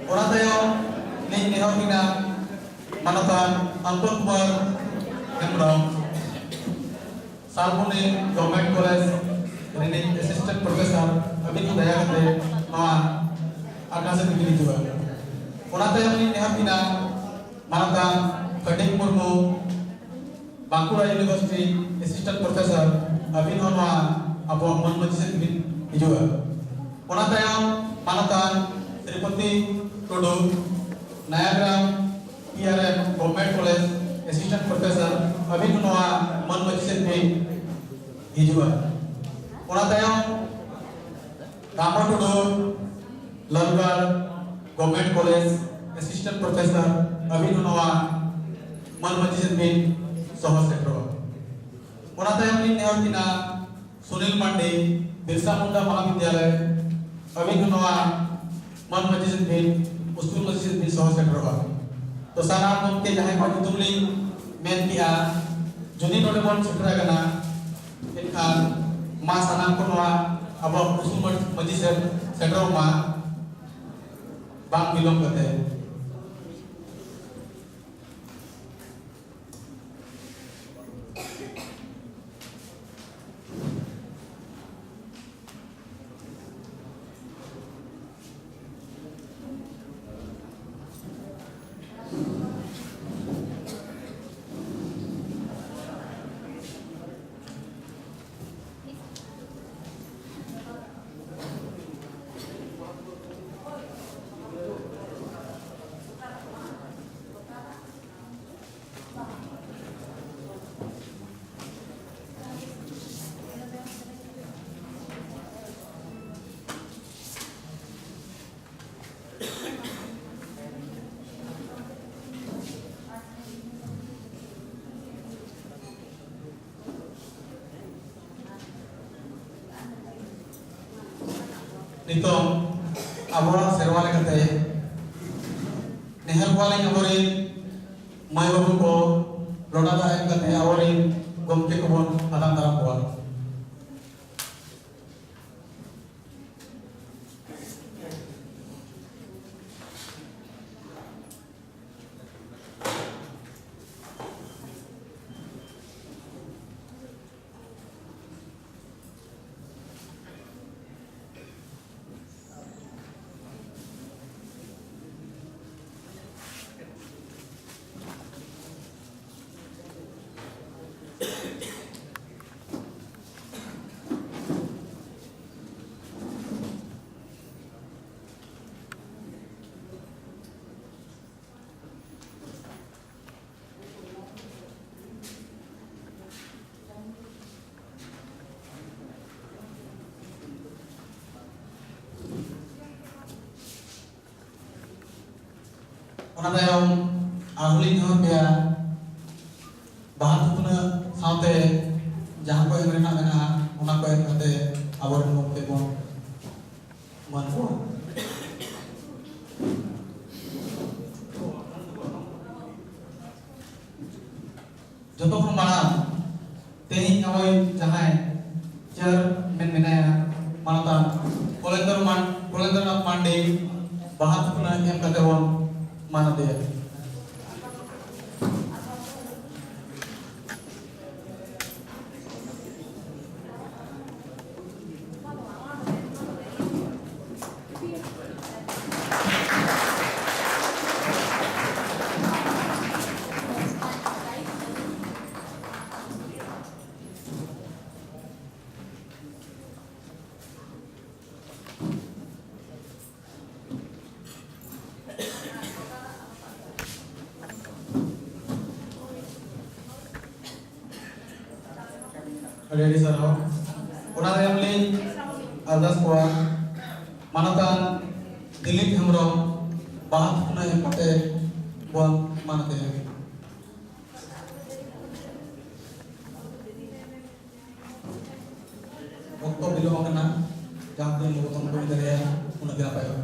Orang tayong nehor kina manatan Angkut Kumar Hembrong Salpuni Government College ini Assistant Professor Abin Daya kate Noa Agasa Dipilih juga. Orang tayong nehor kina manatan Kating Murmu Bangkura University Assistant Professor Abin Noa Abu Muhammad Majid bin juga. Orang tayong manatan Sripati Tudu Nayagram PRM Government College Assistant Professor Abin Noa Muhammad Majid bin juga. Orang tayong Rama Tudu Lalgar Government College Assistant Professor Abin Noa Muhammad Majid bin Sohor Sektor. Orang tayong nehor kina Sunil Mandi Birsa Munda Mahavidyalaya Abin Noa Muhammad Majid bin Uskul Majid bin Sohor Sektor. तो सारा मुमकिन है कि तुमली main किया जुनी नोडे बन sector कना इनखान मा साना को नोआ अब उस्कुल मजिद सेक्टर मा बांग बिलोंग करते हैं. Nitong abora serwale kate nehal wale abore mai babu ko loda da em kate abore gomke ko bon adang taram ko. Orang tayong ahli nehor pia bahan puna saute jahan ko yang rena mena una ko yang kate abor ngomte bon man ko. Joto kon mana tehi awai jahai cer men menaya manata kolender mandi bahan puna yang kate bon mana dia. Ready sir, orang yang lain adas kuat manatan Dilip Hembrong bahan puna yang pakai buat mana teh. Waktu bila kena jangan lupa tunggu dari ya puna berapa ya.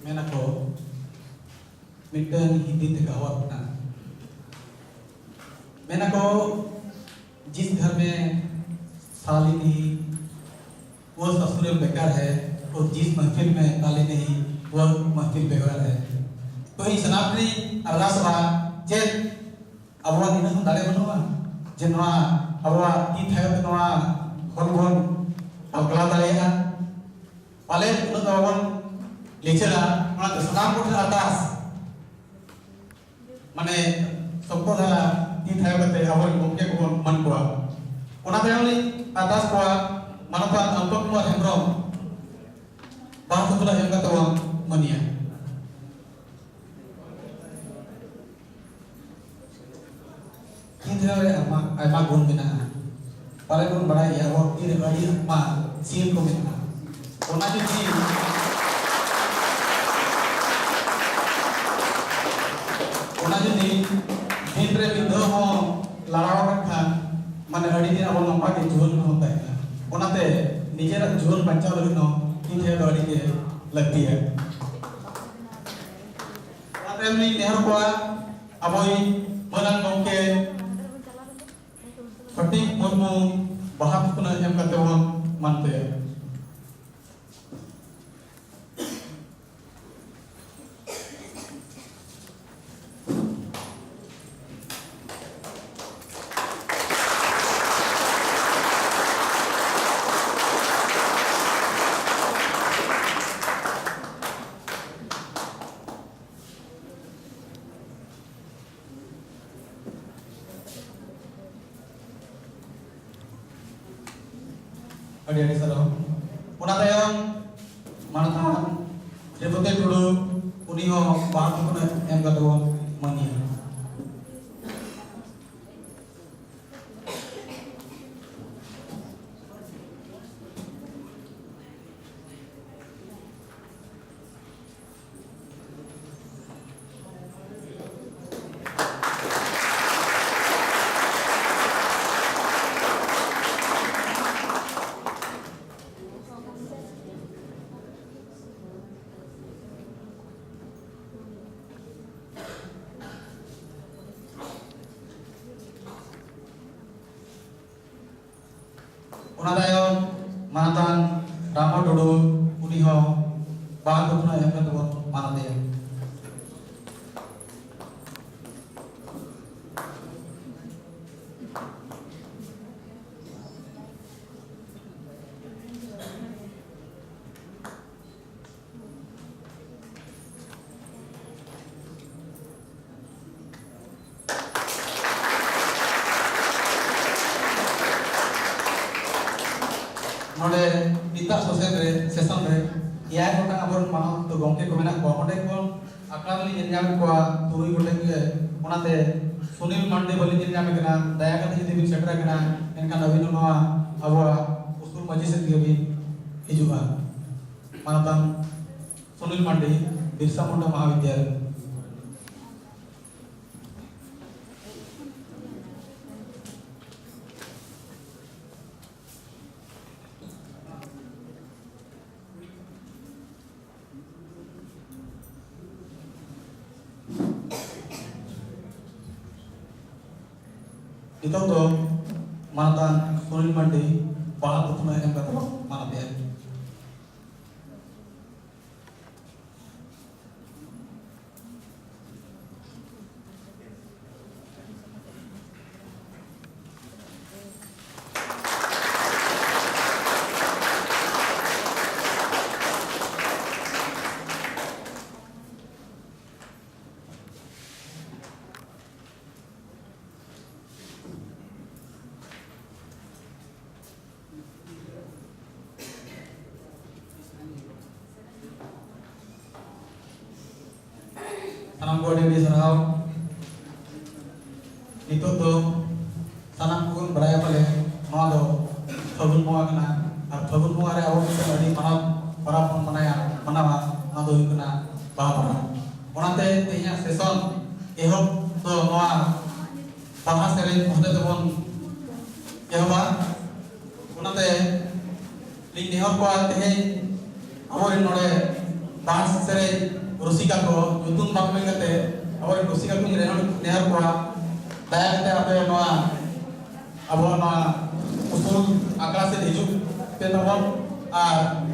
मेना को mitten Hindi ते कहावत ना मेना को जिस घर में साली नहीं वो ससुर बेकार है और जिस महफिल में ताली नहीं वह महफिल बेकार है तो इस नापनी अरदास बा जे अबवा दिन दाड़े बनुआ जे नवा अबवा ती थायो नवा हरबन अगला दाड़ेया पाले उन दबन लेचरा ओना तो सनाम को अरदास माने सबको धारा ती थायो कते अबन गोमके को मन को ओना बेली अरदास को मानता अंतक कुमार हेम्ब्रम बात तुला हेम कते मनिया रे आमा गुण मेना पाले गुण बड़ा या वो तीर गाड़ी आमा सील को मेना ओना जो जी ओना जो दिन रे बिंदो हो लड़ावा खान माने अड़ी दिन अब लंबा के जीवन में होता है ओनाते निजेरा जीवन बचाव लगे नो तीन है गाड़ी के लगती है ओनाते हमनी नेहर को अबोई मनन गोके फटिक मुर्मू बाहर पुना एम करते हुए मानते हैं अड़ी सरो उना तायम मानता रेबते टुडू उनी हो बात को एम गतो मनी उना तायम मानतान रामो टुडू उनी हो बात को एम गतो मानते हैं नोडे निता सेशन रे या गोटा अबन मानो तो गोंके को मेना को ओडे को अकाली जेन्याम को तुरुई गोटे के ओनाते सुनील मांडे बोली जेन्याम केना दया कते जदि बिन सेटरा केना एनका नवीन नवा अब उस्कुल मजी से भी हिजुआ मानतन सुनील मांडे बिरसा मुंडा महाविद्यालय itu tuh mantan Sunil Mandi bahat utama yang kata mana dia sanam ko di sarau itu tuh sanam ko beraya pale noa do fagun moa kana ar fagun moa re awu kita adi para manaya manawa ado ikuna bahapara onate tehnya seson ehok to noa paha sering hode tebon ehba onate ling nehor ko tehe amorin nore bahas sere rusika ko nyutung bang mengate awar rusika ko nehar ko daya kate ape noa abo noa usul akla se hijuk te tabon ar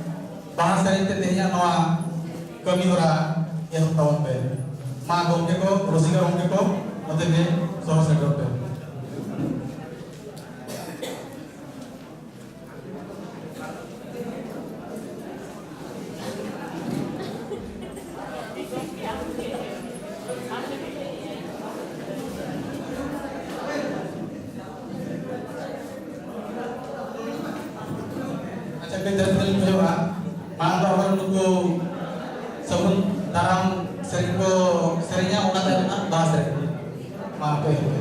bahas sere te tehnya noa kami hora yang tawon pe ma gomke ko rusika gomke ko ote ge soho sektor pe dari Jawa, mana orang itu sebelum dalam seringnya orang ada bahasa maaf ya.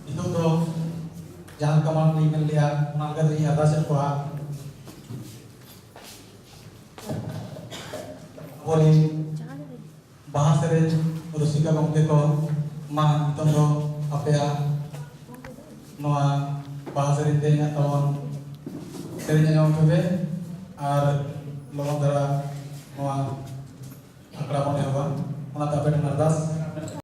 Itu tuh jangan kemana lihat mangga dari atas kuah boleh bahas dari rusika gomke ko ma itu tuh apa ya noa bahas dari tenya tahun serinya nyawang kebe ar lorong dara noa akra pon ya ona tape nardas